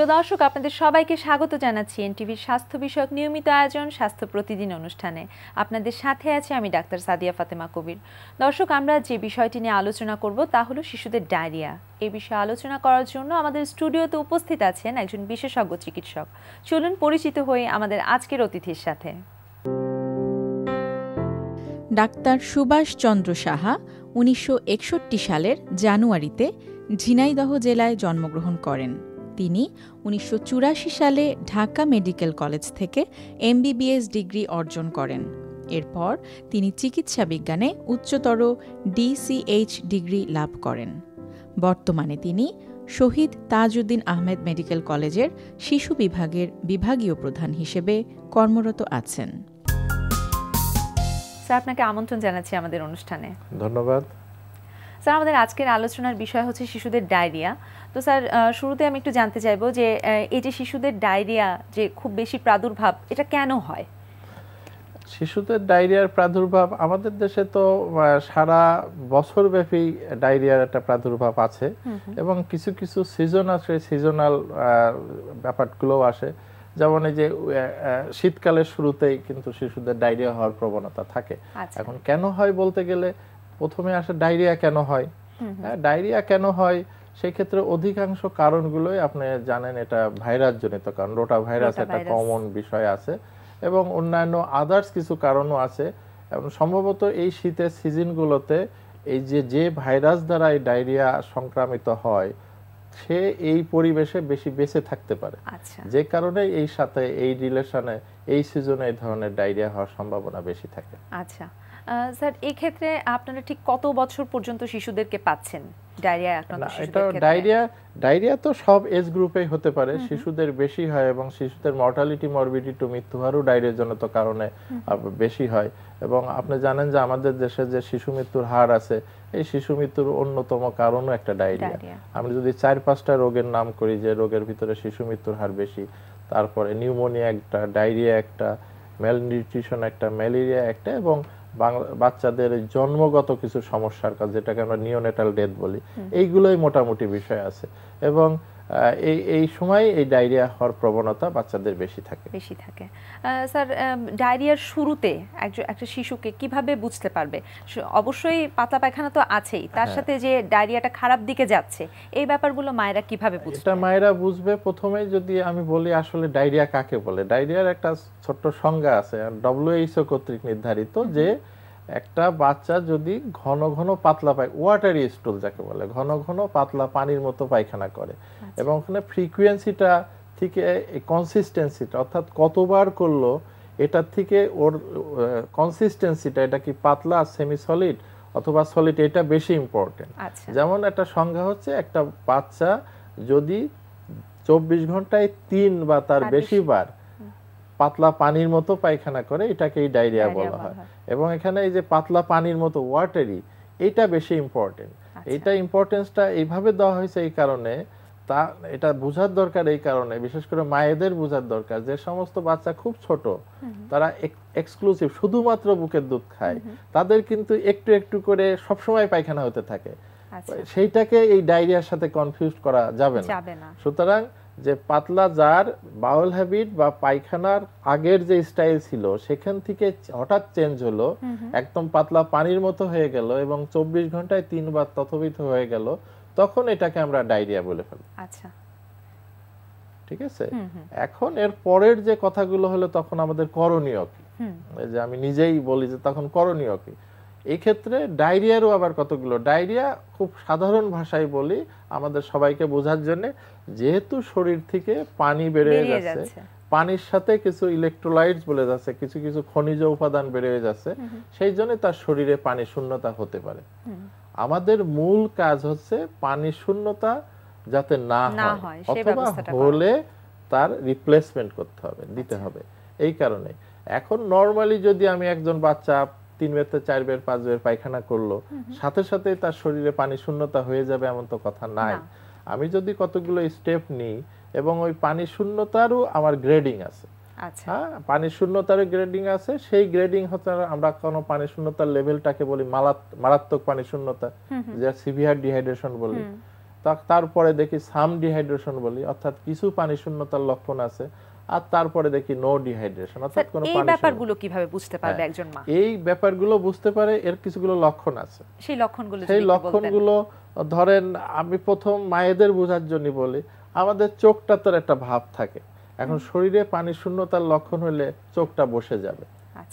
প্রিয় দর্শক, আপনাদের সবাইকে স্বাগত জানাচ্ছি এনটিভির স্বাস্থ্য বিষয়ক নিয়মিত আয়োজন স্বাস্থ্য প্রতিদিন অনুষ্ঠানে। আপনাদের সাথে আছি আমি ডাক্তার সাদিয়া ফাতেমা কবির। দর্শক, আমরা যে বিষয়টি নিয়ে আলোচনা করব তা হলো শিশুদের ডায়রিয়া। এই বিষয়ে আলোচনা করার জন্য আমাদের স্টুডিওতে উপস্থিত আছেন একজন বিশেষজ্ঞ চিকিৎসক। চলুন পরিচিত হই আমাদের আজকের অতিথির সাথে। ডাক্তার সুভাষ চন্দ্র সাহা 1961 সালের জানুয়ারিতে ঝিনাইদহ জেলায় জন্মগ্রহণ করেন। তিনি 1984 সালে ঢাকা মেডিকেল কলেজ থেকে এমবিবিএস ডিগ্রি অর্জন করেন। এরপর তিনি চিকিৎসা বিজ্ঞানে উচ্চতর ডিসিএইচ ডিগ্রি লাভ করেন। বর্তমানে তিনি শহীদ তাজউদ্দিন আহমেদ মেডিকেল কলেজের শিশু বিভাগের বিভাগীয় প্রধান হিসেবে কর্মরত আছেন। স্যার, আপনাকে আমন্ত্রণ জানাচ্ছি আমাদের অনুষ্ঠানে। ধন্যবাদ। স্যার, আমাদের আজকের আলোচনার বিষয় হচ্ছে শিশুদের ডায়রিয়া। তো স্যার, শুরুতে আমি একটু জানতে চাইবো যে এই যে শিশুদের ডায়রিয়া যে খুব বেশি প্রাদুর্ভাব, এটা কেন হয়? শিশুদের ডায়রিয়ার প্রাদুর্ভাব আমাদের দেশে তো সারা বছরব্যাপী ডায়রিয়ার একটা প্রাদুর্ভাব আছে এবং কিছু কিছু সিজন আছে, সিজনাল ব্যাপারগুলো আসে। যেমন এই যে শীতকালের শুরুতেই কিন্তু শিশুদের ডায়রিয়া হওয়ার প্রবণতা থাকে। এখন কেন হয় বলতে গেলে প্রথমে আসে ডায়রিয়া কেন হয়। ডায়রিয়া কেন হয় সেই ক্ষেত্রে অধিকাংশ কারণগুলোই আপনি জানেন, এটা ভাইরাস জনিত কারণ। রোটা ভাইরাস একটা কমন বিষয় আছে এবং অন্যান্য আদার্স কিছু কারণও আছে। এবং সম্ভবত এই শীতের সিজনগুলোতে এই যে ভাইরাস দ্বারা এই ডায়রিয়া সংক্রামিত হয় সে এই পরিবেশে বেশি বেঁচে থাকতে পারে, যে কারণে এই সাথে এই রিলেশনে এই সিজনে এই ধরনের ডায়রিয়া হওয়ার সম্ভাবনা বেশি থাকে। আচ্ছা স্যার, এই ক্ষেত্রে আপনারা ঠিক কত বছর পর্যন্ত শিশুদেরকে পাচ্ছেন ডায়রিয়া আক্রান্ত শিশুদের ক্ষেত্রে? ডায়রিয়া তো সব এজ গ্রুপেই হতে পারে, শিশুদের বেশি হয় এবং শিশুদের মর্টালিটি মরবিডিটি মৃত্যু হারও ডায়রিয়া জনিত কারণে বেশি হয়। এবং আপনি জানেন যে আমাদের দেশে যে শিশু মৃত্যুর হার আছে, এই শিশু মৃত্যুর অন্যতম কারণও একটা ডায়রিয়া। আমরা যদি 4-5টা রোগের নাম করি যে রোগের ভিতরে শিশু মৃত্যুর হার বেশি, তারপরে নিউমোনিয়া একটা, ডায়রিয়া একটা, ম্যালনিউট্রিশন একটা, ম্যালেরিয়া একটা এবং বাচ্চাদের জন্মগত কিছু সমস্যার কাজ যেটাকে আমরা নিওনেটাল ডেথ বলি, এইগুলোই মোটামুটি বিষয় আছে। এবং এই সময় এই ডায়রিয়া হওয়ার প্রবণতা বাচ্চাদের বেশি থাকে। স্যার, ডায়রিয়ার শুরুতে একটা শিশুকে কিভাবে বুঝতে পারবে? অবশ্যই পাতলা পায়খানা তো আছেই, তার সাথে যে ডায়রিয়াটা খারাপ দিকে যাচ্ছে, এই ব্যাপারগুলো মায়েরা কিভাবে বুঝবে? এটা মায়েরা বুঝবে প্রথমে যদি আমি বলি আসলে ডায়রিয়া কাকে বলে। ডায়রিয়ার একটা ছোট্ট সংজ্ঞা আছে WHO কর্তৃক নির্ধারিত, যে একটা বাচ্চা যদি ঘন ঘন পাতলা ওয়াটারি স্টুল যাকে বলে, ঘন ঘন পাতলা পানির মতো পায়খানা করে এবং ওখানে ফ্রিকোয়েন্সিটা থেকে কনসিস্টেন্সিটা অর্থাৎ কতবার করলো এটার থেকে ওর কনসিস্টেন্সিটা, এটা কি পাতলা, সেমি সলিড অথবা সলিড, এটা বেশি ইম্পর্টেন্ট। যেমন একটা সংজ্ঞা হচ্ছে একটা বাচ্চা যদি 24 ঘন্টায় 3 বা তার বেশি বার পাতলা পানির মতো পায়খানা করে, এটাকে এই ডায়রিয়া বলা হয়। এবং এখানে এই যে পাতলা পানির মতো ওয়াটারি, এটা বেশি ইম্পর্টেন্ট। এইটা ইম্পর্টেন্সটা এইভাবে দেওয়া হয়েছে এই কারণে, এটা বোঝার দরকার এই কারণে, বিশেষ করে মায়েদের বোঝার দরকার যে সমস্ত বাচ্চা খুব ছোট, তারা এক্সক্লুসিভ শুধুমাত্র বুকের দুধ খায়, তাদের কিন্তু একটু একটু করে সবসময় পায়খানা হতে থাকে। সেইটাকে এই ডায়রিয়ার সাথে কনফিউজ করা যাবে না। সুতরাং যে পাতলা যার বাউল হ্যাবিট বা পায়খানার আগের যে স্টাইল ছিল সেখান থেকে হঠাৎ চেঞ্জ হলো, একদম পাতলা পানির মতো হয়ে গেল এবং 24 ঘন্টায় 3 বার তথোবিত হয়ে গেল, তখন এটাকে আমরা ডায়রিয়া বলে ফেলি। ঠিক আছে। এখন এর পরের যে কথাগুলো হলো তখন আমাদের করণীয় কি, যে আমি নিজেই বলি যে তখন করণীয় কি। এই ক্ষেত্রে ডায়রিয়ারও আবার কতগুলো। ডায়রিয়া খুব সাধারণ ভাষায় বলি আমাদের সবাইকে বোঝার জন্য, যেহেতু শরীর থেকে পানি বের হয়ে যাচ্ছে, পানির সাথে কিছু ইলেকট্রোলাইটস বলে যাচ্ছে, কিছু কিছু খনিজ উপাদান বের হয়ে যাচ্ছে, সেই জন্য তার শরীরে পানি শূন্যতা হতে পারে। আমাদের মূল কাজ হচ্ছে পানি শূন্যতা যাতে না হয়, অথবা হলে তার রিপ্লেসমেন্ট করতে হবে, দিতে হবে। এই কারণে এখন নরমালি যদি আমি একজন বাচ্চা 3 বের 4 বের 5 বের পায়খানা করলো, সাথে সাথে তার শরীরে পানি শূন্যতা হয়ে যাবে এমন তো কথা নাই। আমি যদি কতগুলো স্টেপ নিই এবং ওই পানি শূন্যতারও আমার গ্রেডিং আছে, পানি শূন্যতারও গ্রেডিং আছে, সেই গ্রেডিং হচ্ছে আমরা কোনো পানি শূন্যতার লেভেলটাকে বলি মারাত্মক পানি শূন্যতা, যা সিভিয়ার ডিহাইড্রেশন বলি, তারপরে দেখি সাম ডিহাইড্রেশন বলি, অর্থাৎ কিছু পানি শূন্যতার লক্ষণ আছে, আর তারপরে দেখি নো ডিহাইড্রেশন, অর্থাৎ কোনো এই ব্যাপারগুলো কিভাবে বুঝতে পারবে একজন মা? এই ব্যাপারগুলো বুঝতে পারে, এর কিছুগুলো লক্ষণ আছে। সেই লক্ষণগুলো ধরেন আমি প্রথম মায়েদের বোঝার জন্য বলি, আমাদের চোখটা তো একটা ভাব থাকে, এখন শরীরে পানি শূন্যতার লক্ষণ হলে চোখটা বসে যাবে,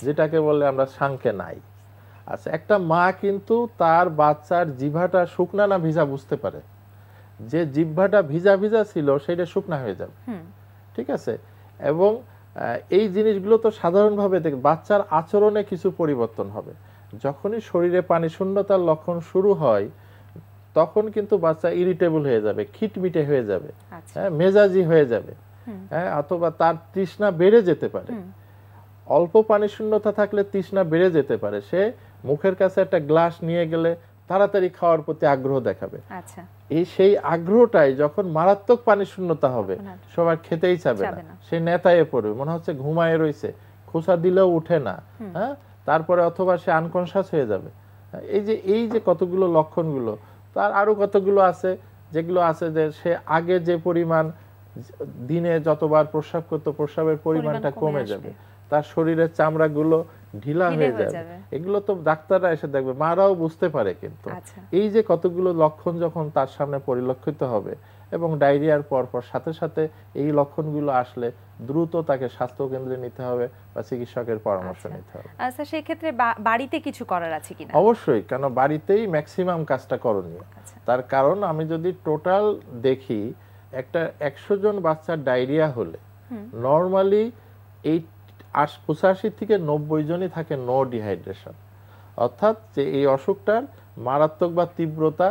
যেটাকে বলে আমরা সাংকে নাই। আচ্ছা, একটা মা কিন্তু তার বাচ্চার জিহ্বাটা শুকনা না ভিজা বুঝতে পারে, যে জিহ্বাটা ভিজা ভিজা ছিল সেটা শুকনা হয়ে যাবে, ঠিক আছে। এবং এই জিনিসগুলো তো সাধারণভাবে বাচ্চার আচরণে কিছু পরিবর্তন হবে। যখনই শরীরে পানি শূন্যতার লক্ষণ শুরু হয় তখন কিন্তু বাচ্চা ইরিটেবল হয়ে যাবে, খিটমিটে হয়ে যাবে, হ্যাঁ, মেজাজি হয়ে যাবে, হ্যাঁ, অথবা তার তৃষ্ণা বেড়ে যেতে পারে। অল্প পানি শূন্যতা থাকলে তৃষ্ণা বেড়ে যেতে পারে, সে মুখের কাছে একটা গ্লাস নিয়ে গেলে তাড়াতাড়ি খাওয়ার প্রতি আগ্রহ দেখাবে। সেই আগ্রহটাই যখন মারাত্মক পানি শূন্যতা হবে সবার খেতেই চাবে না, সে নেতায়ে পড়বে, মনে হচ্ছে ঘুমায় রয়েছে, খোসা দিলেও উঠে না, হ্যাঁ, তারপরে অথবা সে আনকনশাস হয়ে যাবে। এই যে কতগুলো লক্ষণগুলো, তার আরো কতগুলো আছে যেগুলো আছে যে সে আগে যে পরিমাণ দিনে যতবার প্রস্রাব করতো প্রস্রাবের পরিমাণটা কমে যাবে, তার শরীরের চামড়াগুলো ঢিলা হয়ে যাবে। এগুলো তো ডাক্তাররা এসে দেখবে, মারাও বুঝতে পারে। কিন্তু এই যে কতগুলো লক্ষণ যখন তার সামনে পরিলক্ষিত হবে এবং ডায়রিয়ার পরপর সাথে সাথে এই লক্ষণগুলো আসলে দ্রুত তাকে স্বাস্থ্য কেন্দ্রে নিতে হবে বা চিকিৎসকের পরামর্শ নিতে হবে। আচ্ছা, সেই ক্ষেত্রে বাড়িতে কিছু করার আছে কিনা? অবশ্যই, কেন বাড়িতেই ম্যাক্সিমাম কাজটা করণীয়। তার কারণ আমি যদি টোটাল দেখি, একটা 100 জন বাচ্চার ডায়রিয়া হলে নরমালি 85 থেকে 90 জনই থাকে নো ডিহাইড্রেশন, অর্থাৎ যে এই অসুখটার মারাত্মক বা তীব্রতা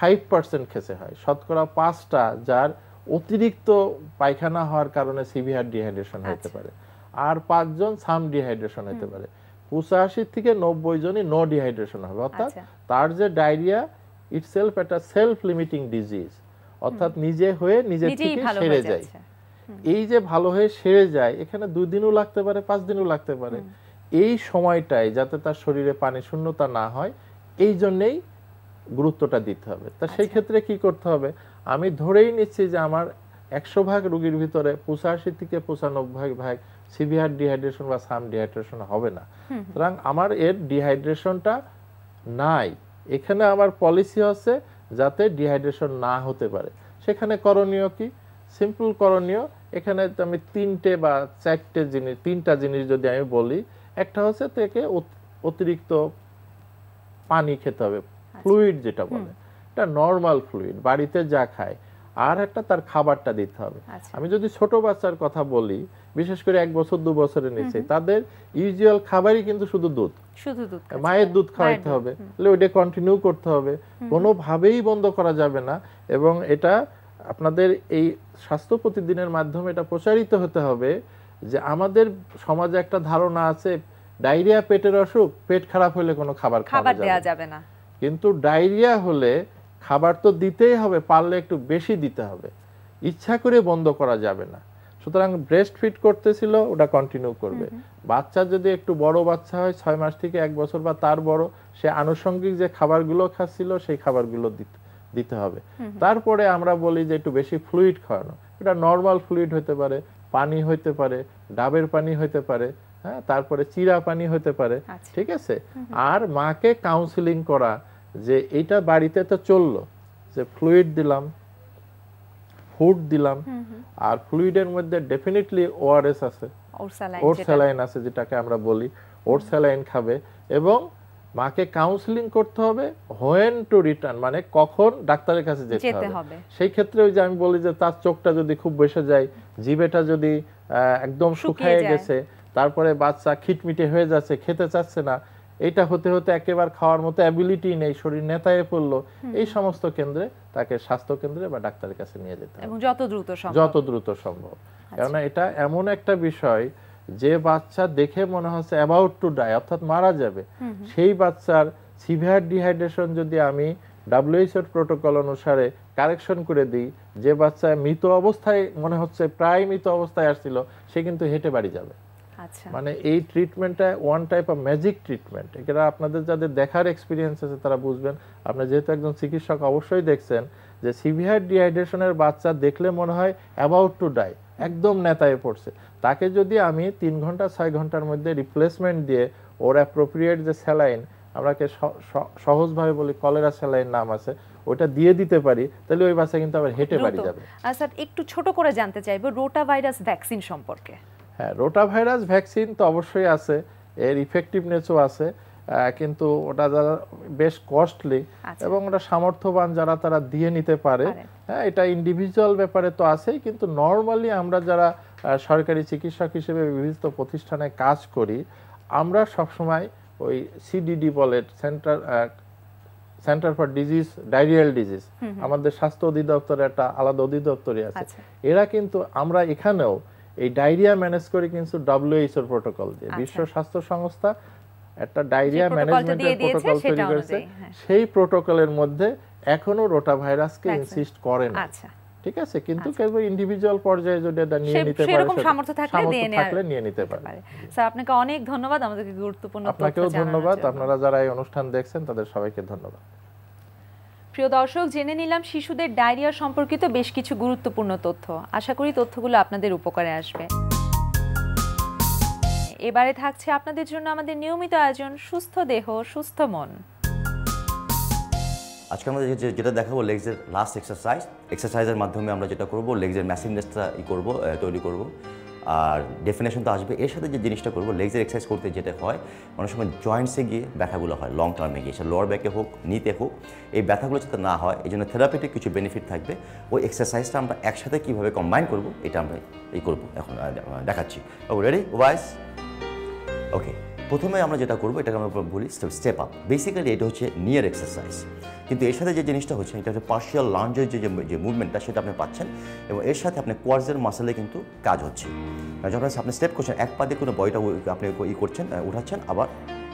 5% কেসে হয়, শতকরা 5টা যার অতিরিক্ত পায়খানা হওয়ার কারণে সিভিয়ার ডিহাইড্রেশন হতে পারে, আর 5 জন সাম ডিহাইড্রেশন হতে পারে। 85 থেকে 90 জনই নো ডিহাইড্রেশন হবে, অর্থাৎ তার যে ডায়রিয়া ইটসেলফ একটা সেলফ লিমিটিং ডিজিজ, অর্থাৎ নিজে হয়ে নিজে থেকে সেরে যায়। এই যে ভালো হয়ে সেরে যায়, এখানে 2 দিনও লাগতে পারে, 5 দিনও লাগতে পারে। এই সময়টাই যাতে তার শরীরে পানি শূন্যতা না হয়, এই জন্যই গুরুত্বটা দিতে হবে। তা সেই ক্ষেত্রে কি করতে হবে, আমি ধরেই নিচ্ছি যে আমার 100 ভাগ রোগীর ভিতরে 85 থেকে 95 ভাগ সিভিয়ার ডিহাইড্রেশন বা সাম ডিহাইড্রেশন হবে না, সুতরাং আমার এর ডিহাইড্রেশনটা নাই। এখানে আমার পলিসি হচ্ছে যাতে ডিহাইড্রেশন না হতে পারে। সেখানে করণীয় কি? সিম্পল করণীয়, এখানে আমি 3টে বা 4টে জিনিস, 3টা জিনিস যদি আমি বলি, একটা হচ্ছে থেকে অতিরিক্ত পানি খেতে হবে, ফ্লুইড যেটা বলে, এটা নরমাল ফ্লুইড, বাড়িতে যা খায়, আর একটা তার খাবারটা দিতে হবে। আমি যদি ছোট বাচ্চার কথা বলি, বিশেষ করে 1 বছর 2 বছরের নিচে, তাদের ইউজুয়াল খাবারই কিন্তু শুধু দুধ, মায়ের দুধ খাওয়াইতে হবে, ওইটা কন্টিনিউ করতে হবে, কোনোভাবেই বন্ধ করা যাবে না। এবং এটা আপনাদের এই স্বাস্থ্য প্রতিদিনের মাধ্যমে এটা প্রচারিত হতে হবে যে আমাদের সমাজে একটা ধারণা আছে ডায়রিয়া পেটের অসুখ, পেট খারাপ হলে কোনো খাবার দেওয়া যাবে না, কিন্তু ডায়রিয়া হলে খাবার তো দিতেই হবে, পারলে একটু বেশি দিতে হবে, ইচ্ছা করে বন্ধ করা যাবে না। সুতরাং ব্রেস্ট ফিড করতেছিল, ওটা কন্টিনিউ করবে। বাচ্চা যদি একটু বড় বাচ্চা হয়, 6 মাস থেকে 1 বছর বা তার বড়, সে আনুষঙ্গিক যে খাবারগুলো খাচ্ছিল সেই খাবারগুলো দিতে হবে। তারপরে আমরা বলি যে একটু বেশি ফ্লুইড খাওয়ানো, এটা নরমাল ফ্লুইড হতে পারে, পানি হইতে পারে, ডাবের পানি হইতে পারে, হ্যাঁ, তারপরে চিরা পানি হতে পারে, ঠিক আছে। আর মাকে কাউন্সিলিং করা যে এইটা বাড়িতে তো চললো, যে ফ্লুইড দিলাম, ফুড দিলাম, আর ফ্লুইডের মধ্যে ডেফিনেটলি ওআরএস আছে, ওর স্যালাইন আছে যেটাকে আমরা বলি, ওর স্যালাইন খাবে। এবং মাকে কাউন্সিলিং করতে হবে হোয়েন টু রিটার্ন, মানে কখন ডাক্তারের কাছে যেতে হবে। সেই ক্ষেত্রে ওই যে আমি বলি যে তার চোখটা যদি খুব বসে যায়, জিভেটা যদি একদম শুকিয়ে গেছে, তারপরে বাচ্চা খিটমিটে হয়ে যাচ্ছে, খেতে চাচ্ছে না, এটা হতে হতে একেবারে খাওয়ার মতো অ্যাবিলিটি নেই, শরীর নেতায়ে পড়লো, এই সমস্ত কেন্দ্রে তাকে স্বাস্থ্য কেন্দ্রে বা ডাক্তারের কাছে নিয়ে যেতে হবে, এবং যত দ্রুত সম্ভব। কারণ এটা এমন একটা বিষয় যে বাচ্চা দেখে মনে হচ্ছে অ্যাবাউট টু ডাই, অর্থাৎ মারা যাবে, সেই বাচ্চার সিভিয়ার ডিহাইড্রেশন যদি আমি WHO প্রোটোকল অনুসারে কারেকশন করে দিই, যে বাচ্চা মৃত অবস্থায় মনে হচ্ছে প্রায় মৃত অবস্থায় আসছিল, সে কিন্তু হেঁটে বাড়ি যাবে। মানে এই ট্রিটমেন্টটা one type of magic treatment. এটা আপনাদের যাদের দেখার এক্সপিরিয়েন্স আছে তারা বুঝবেন, আপনি যেহেতু একজন চিকিৎসক অবশ্যই দেখছেন যে সিভিয়ার ডিহাইড্রেশনের বাচ্চা দেখলে মনে হয় অ্যাবাউট টু ডাই, একদম নেতায় পড়ছে, তাকে যদি আমি 3 ঘন্টা 6 ঘন্টার মধ্যে রিপ্লেসমেন্ট দিয়ে ওর অ্যাপ্রোপ্রিয়েট যে স্যালাইন, আমরাকে সহজভাবে বলি কলেরা স্যালাইন নাম আছে, ওটা দিয়ে দিতে পারি, তাহলে ওই বাচ্চা কিন্তু আবার হেঁটে বাড়ি যাবে। স্যার একটু ছোট করে জানতে চাইবো রোটাভাইরাস ভ্যাকসিন সম্পর্কে। হ্যাঁ, রোটাভাইরাস ভ্যাকসিন তো অবশ্যই আছে, এর ইফেক্টিভনেসও আছে, কিন্তু ওটা যারা বেশ কস্টলি এবং ওটা সামর্থ্যবান যারা তারা দিয়ে নিতে পারে। হ্যাঁ, এটা ইন্ডিভিজুয়াল ব্যাপারে তো আছেই, কিন্তু নর্মালি আমরা যারা সরকারি চিকিৎসক হিসেবে বিভিন্ন প্রতিষ্ঠানে কাজ করি, আমরা সবসময় ওই সিডিডি বলে centre for disease diarrhoeal disease, আমাদের স্বাস্থ্য অধিদপ্তরের একটা আলাদা অধিদপ্তরই আছে, এরা কিন্তু আমরা এখানেও এই ডায়রিয়া ম্যানেজ করি কিন্তু WHO প্রোটোকল দিয়ে। বিশ্ব স্বাস্থ্য সংস্থা একটা ডায়রিয়া ম্যানেজমেন্টের প্রোটোকল তৈরি করেছে, সেই প্রোটোকলের মধ্যে এখনো রোটাভাইরাসকে ইনসিস্ট করে না। ঠিক আছে, কিন্তু কেউ ইন্ডিভিজুয়াল পর্যায়ে যদি এটা নিয়ে নিতে পারে, সেরকম সামর্থ্য থাকলে নিয়ে নিতে পারে। স্যার আপনাকে অনেক ধন্যবাদ আমাদেরকে গুরুত্বপূর্ণ তথ্য জানানোর জন্য। আপনাকেও ধন্যবাদ, আপনারা যারা এই অনুষ্ঠান দেখছেন তাদের সবাইকে ধন্যবাদ। প্রিয় দর্শক, জেনে নিলাম শিশুদের ডায়রিয়া সম্পর্কিত বেশ কিছু গুরুত্বপূর্ণ তথ্য। আশা করি তথ্যগুলো আপনাদের উপকারে আসবে। এবারে থাকছে আপনাদের জন্য আমাদের নিয়মিত আয়োজন সুস্থ দেহ সুস্থ মন। আজকে আমরা যেটা দেখাবো লেগসের লাস্ট এক্সারসাইজের মাধ্যমে আমরা যেটা করব, লেগসের ম্যাসিভনেসটা তৈরি করব, আর ডেফিনেশন তো আসবে। এর সাথে যে জিনিসটা করবো, লেগসের এক্সারসাইজ করতে যেটা হয়, অনেক সময় জয়েন্টসে গিয়ে ব্যথাগুলো হয় লং টার্মে গিয়ে, সে লোয়ার ব্যাকে হোক নিতে হোক, এই ব্যথাগুলো যাতে না হয় এই জন্য থেরাপিউটিক কিছু বেনিফিট থাকবে। ওই এক্সারসাইজটা আমরা একসাথে কীভাবে কম্বাইন করব, এটা আমরা করবো এখন দেখাচ্ছি। Ready wise? ওকে, প্রথমে আমরা যেটা করবো এটাকে আমরা বলি স্টেপ আপ। বেসিক্যালি এটা হচ্ছে নিয়ার এক্সারসাইজ, কিন্তু এর সাথে যে জিনিসটা হচ্ছে এটা হচ্ছে পার্শিয়াল লাঞ্জের যে মুভমেন্টটা সেটা আপনি পাচ্ছেন, এবং এর সাথে আপনি কোয়াডসের মাসেলে কিন্তু কাজ হচ্ছে। যখন আপনি স্টেপ করছেন, এক পা দিয়ে কোনো বডিটা আপনি করছেন, উঠাচ্ছেন, আবার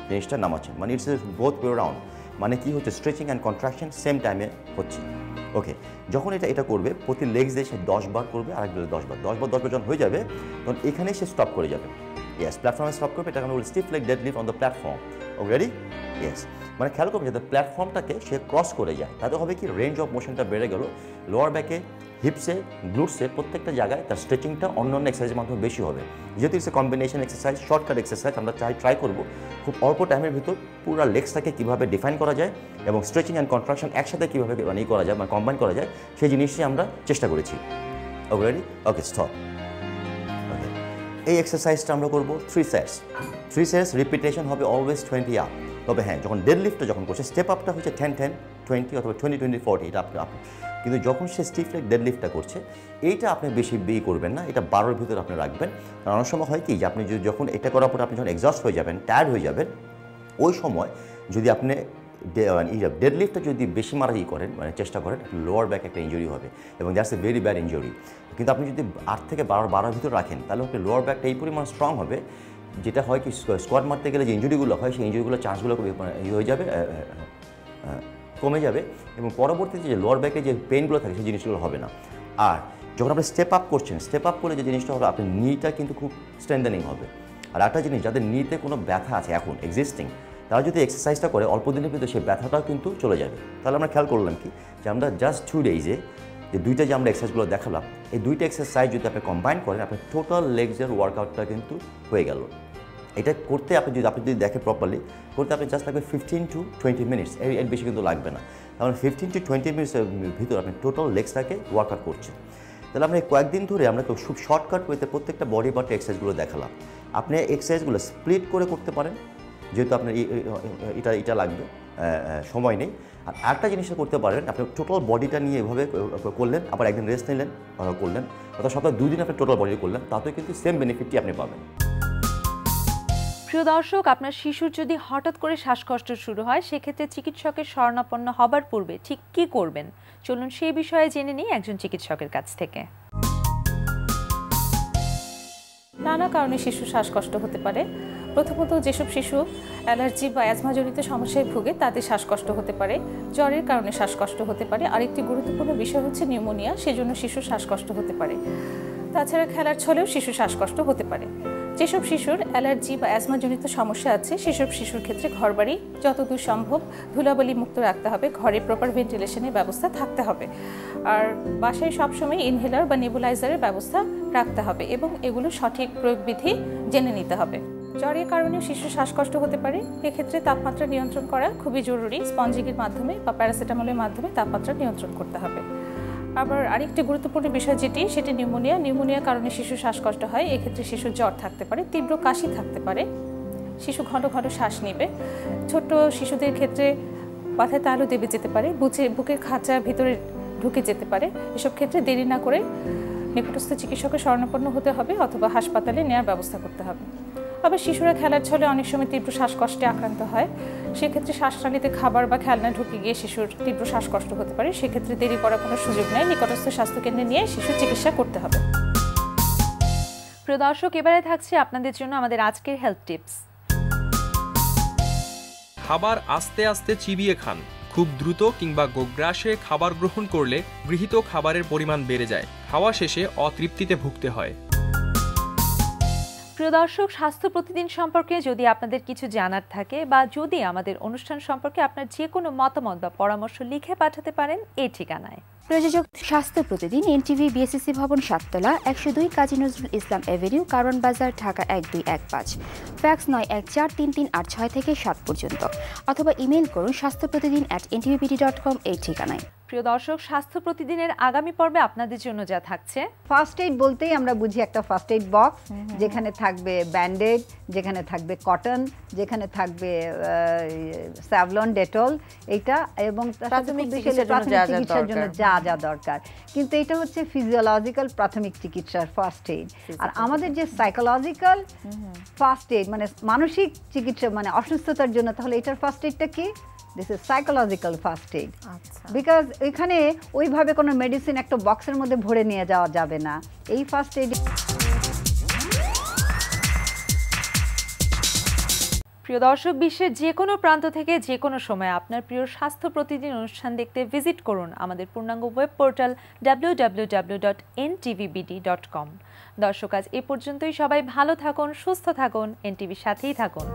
জিনিসটা নামাচ্ছেন, মানে ইটস বোথ ওয়ে রাউন্ড। মানে কি হচ্ছে, স্ট্রেচিং অ্যান্ড কন্ট্রাকশন সেম টাইমে হচ্ছে। ওকে, যখন এটা করবে প্রতি লেগস দিয়ে সে 10 বার করবে, আর একবার 10 বার যখন হয়ে যাবে তখন এখানেই সে স্টপ করে যাবে। ইয়েস, প্ল্যাটফর্মে স্টপ করবে, এটাকে আমরা বলি stiff leg dead lift on the platform. Ready? Yes, মানে খেয়াল করবে যাতে প্ল্যাটফর্মটাকে সে ক্রস করে যায়, তাতে হবে কি রেঞ্জ অফ মোশনটা বেড়ে গেল, লোয়ার ব্যাকে, হিপসে, গ্লুটসে, প্রত্যেকটা জায়গায় তার স্ট্রেচিংটা অন্য এক্সারসাইজের মাধ্যমে বেশি হবে। যেহেতু it's a combination exercise, shortcut exercise, আমরা ট্রাই করবো খুব অল্প টাইমের ভিতর পুরো লেগসটাকে কীভাবে ডিফাইন করা যায় এবং স্ট্রেচিং অ্যান্ড কন্ট্রাকশন একসাথে কীভাবে করা যায়, মানে কম্বাইন করা যায়, সেই জিনিসটি আমরা চেষ্টা করেছি। রেডি? ওকে, স্টপ। ওকে, এই এক্সারসাইজটা আমরা করবো 3 সেটস, রিপিটেশন হবে অলওয়েজ 20 আপ। তবে হ্যাঁ, যখন ডেড লিফটটা যখন করছে, স্টেপ আপটা হচ্ছে 10-10, 20 অথবা 20-20, 40, এটা আপনি কিন্তু যখন সে স্টিফ লেগ ডেড লিফটটা করছে, এইটা আপনি বেশি করবেন না, এটা 12-র ভিতরে আপনি রাখবেন। কারণ অনেক সময় হয় কি যে আপনি যখন এটা করার পরে আপনি যখন এক্সস্ট হয়ে যাবেন, টায়ার্ড হয়ে যাবেন, ওই সময় যদি আপনি ডেড লিফটটা যদি বেশি মারাই করেন, মানে চেষ্টা করেন, লোয়ার ব্যাক একটা ইঞ্জুরি হবে, এবং that's a very bad injury. কিন্তু আপনি যদি 8 থেকে 12-12-র ভিতরে রাখেন, তাহলে আপনি লোয়ার ব্যাকটা এই পরিমাণ স্ট্রং হবে, যেটা হয় কি স্কোয়াড মারতে গেলে যে ইঞ্জুরিগুলো হয়, সেই ইঞ্জুরিগুলোর চান্সগুলো হয়ে যাবে, কমে যাবে, এবং পরবর্তীতে যে লোয়ার ব্যাকে যে পেইনগুলো থাকে সেই জিনিসগুলো হবে না। আর যখন আপনি স্টেপ আপ করছেন, স্টেপ আপ করলে যে জিনিসটা হবে, আপনার নিটা কিন্তু খুব স্ট্রেন্থেনিং হবে। আর একটা জিনিস, যাদের নিতে কোনো ব্যথা আছে এখন এক্সিস্টিং, তারা যদি এক্সারসাইজটা করে অল্প দিনের ভিতরে সেই ব্যথাটাও কিন্তু চলে যাবে। তাহলে আমরা খেয়াল করলাম কি যে আমরা জাস্ট 2 ডেজে যে দুইটা যে আমরা এক্সারসাইজগুলো দেখালাম, এই দুইটা এক্সারসাইজ যদি আপনি কম্বাইন করেন, আপনার টোটাল লেগসের ওয়ার্কআউটটা কিন্তু হয়ে গেল। এটা করতে আপনি যদি দেখেন প্রপারলি করতে, আপনি জাস্ট লাগবে 15 to 20 মিনিটস, এর বেশি কিন্তু লাগবে না। তাহলে 15 to 20 মিনিটসের ভিতরে আপনি টোটাল লেগসটাকে ওয়ার্কআউট করছেন। তাহলে আমরা কয়েকদিন ধরে আমরা তো খুব শর্টকাট ওয়েতে প্রত্যেকটা বডি পার্টের এক্সারসাইজগুলো দেখালাম। আপনি এক্সারসাইজগুলো স্প্লিট করে করতে পারেন, যেহেতু আপনার এটা লাগবে, সময় নেই। আর একটা জিনিসটা করতে পারেন, আপনি টোটাল বডিটা নিয়ে এভাবে করলেন, আবার একদিন রেস্ট নিলেন, করলেন, অর্থাৎ সপ্তাহে 2 দিন আপনি টোটাল বডি করলেন, তাতেও কিন্তু সেম বেনিফিটটি আপনি পাবেন। প্রিয় দর্শক, আপনার শিশুর যদি হঠাৎ করে শ্বাসকষ্ট শুরু হয়, সেক্ষেত্রে চিকিৎসকের শরণাপন্ন হবার পূর্বে ঠিক কি করবেন, চলুন সেই বিষয়ে জেনে নিই একজন চিকিৎসকের কাছ থেকে। নানা কারণে শিশুর শ্বাসকষ্ট হতে পারে। প্রথমত, যেসব শিশু অ্যালার্জি বা অ্যাজমাজনিত সমস্যায় ভুগে তাদের শ্বাসকষ্ট হতে পারে, জ্বরের কারণে শ্বাসকষ্ট হতে পারে। আরেকটি গুরুত্বপূর্ণ বিষয় হচ্ছে নিউমোনিয়া, সেজন্য শিশুর শ্বাসকষ্ট হতে পারে। তাছাড়া খেলার ছলেও শিশুর শ্বাসকষ্ট হতে পারে। যেসব শিশুর অ্যালার্জি বা অ্যাজমাজনিত সমস্যা আছে সেসব শিশুর ক্ষেত্রে ঘরবাড়ি যতদূর সম্ভব ধুলাবালি মুক্ত রাখতে হবে, ঘরে প্রপার ভেন্টিলেশনের ব্যবস্থা থাকতে হবে, আর বাসায় সবসময় ইনহেলার বা নেবুলাইজারের ব্যবস্থা রাখতে হবে এবং এগুলো সঠিক প্রয়োগবিধি জেনে নিতে হবে। জ্বরের কারণে শিশুর শ্বাসকষ্ট হতে পারে, এক্ষেত্রে তাপমাত্রা নিয়ন্ত্রণ করা খুবই জরুরি। স্পঞ্জিংয়ের মাধ্যমে বা প্যারাসিটামলের মাধ্যমে তাপমাত্রা নিয়ন্ত্রণ করতে হবে। আবার আরেকটি গুরুত্বপূর্ণ বিষয় সেটি নিউমোনিয়ার কারণে শিশুর শ্বাসকষ্ট হয়। এক্ষেত্রে শিশুর জ্বর থাকতে পারে, তীব্র কাশি থাকতে পারে, শিশু ঘন ঘন শ্বাস নেবে। ছোট্ট শিশুদের ক্ষেত্রে মাথায় তালু দেবে যেতে পারে, বুকের খাঁচা ভিতরে ঢুকে যেতে পারে। এসব ক্ষেত্রে দেরি না করে নিকটস্থ চিকিৎসকের শরণাপন্ন হতে হবে অথবা হাসপাতালে নেওয়ার ব্যবস্থা করতে হবে। আবার শিশুরা খেলার ছলে অনেক সময় তীব্র শ্বাসকষ্টে আক্রান্ত হয়, সেক্ষেত্রে শ্বাসনালীতে খাবার বা খেলনা ঢুকে গিয়ে শিশুর তীব্র শ্বাসকষ্ট হতে পারে। সেক্ষেত্রে দেরি করার কোনো সুযোগ নেই, নিকটস্থ স্বাস্থ্যকেন্দ্রে নিয়ে শিশুর চিকিৎসা করতে হবে। প্রিয় দর্শক, এবারে থাকছে আপনাদের জন্য আমাদের আজকের হেলথ টিপস। খাবার আস্তে আস্তে চিবিয়ে খান। খুব দ্রুত কিংবা গোগ্রাসে খাবার গ্রহণ করলে গৃহীত খাবারের পরিমাণ বেড়ে যায়, খাওয়া শেষে অতৃপ্তিতে ভুগতে হয়। প্রিয় দর্শক, স্বাস্থ্য প্রতিদিন সম্পর্কে যদি আপনাদের কিছু জানার থাকে বা যদি আমাদের অনুষ্ঠান সম্পর্কে আপনার যে কোনো মতামত বা পরামর্শ লিখে পাঠাতে পারেন এই ঠিকানায়। প্রযোজক স্বাস্থ্য প্রতিদিন, এনটিভি, বিএসসি ভবন, 7 তলা, 102 কাজী নজরুল ইসলাম এভিনিউ, কারণ বাজার, ঢাকা 1215। ফ্যাক্স 914338 থেকে 7 পর্যন্ত, অথবা ইমেইল করুন স্বাস্থ্যপ্রতিদিন@ntvbd.com এই ঠিকানায়। প্রিয় দর্শক, স্বাস্থ্য প্রতিদিনের আগামী পর্বে আপনাদের জন্য যা থাকছে, ফার্স্ট এইড বলতেই আমরা বুঝি একটা ফার্স্ট এইড বক্স, যেখানে থাকবে ব্যান্ডেড, যেখানে থাকবে কটন, যেখানে থাকবে স্যাভলন, ডেটল, এইটা, এবং প্রাথমিক চিকিৎসার জন্য যা যা দরকার। কিন্তু এটা হচ্ছে ফিজিওলজিক্যাল প্রাথমিক চিকিৎসার ফার্স্ট এইড। আর আমাদের যে সাইকোলজিক্যাল ফার্স্ট এইড, মানে মানসিক চিকিৎসা, মানে অসুস্থতার জন্য, তাহলে এটার ফার্স্ট এইডটা কি? This is psychological first aid. Because এখানে ওইভাবে কোনো মেডিসিন একটা বক্সের মধ্যে ভরে নিয়ে যাওয়া যাবে না। এই ফার্স্ট এইড। প্রিয় দর্শক, বিশ্বের যে কোনো প্রান্ত থেকে যে কোনো সময় আপনার প্রিয় স্বাস্থ্য প্রতিদিন অনুষ্ঠান দেখতে ভিজিট করুন আমাদের পূর্ণাঙ্গ ওয়েব পোর্টাল www.ntvbd.com। দর্শক, আজ এ পর্যন্তই। সবাই ভালো থাকুন, সুস্থ থাকুন, এনটিভির সাথেই থাকুন।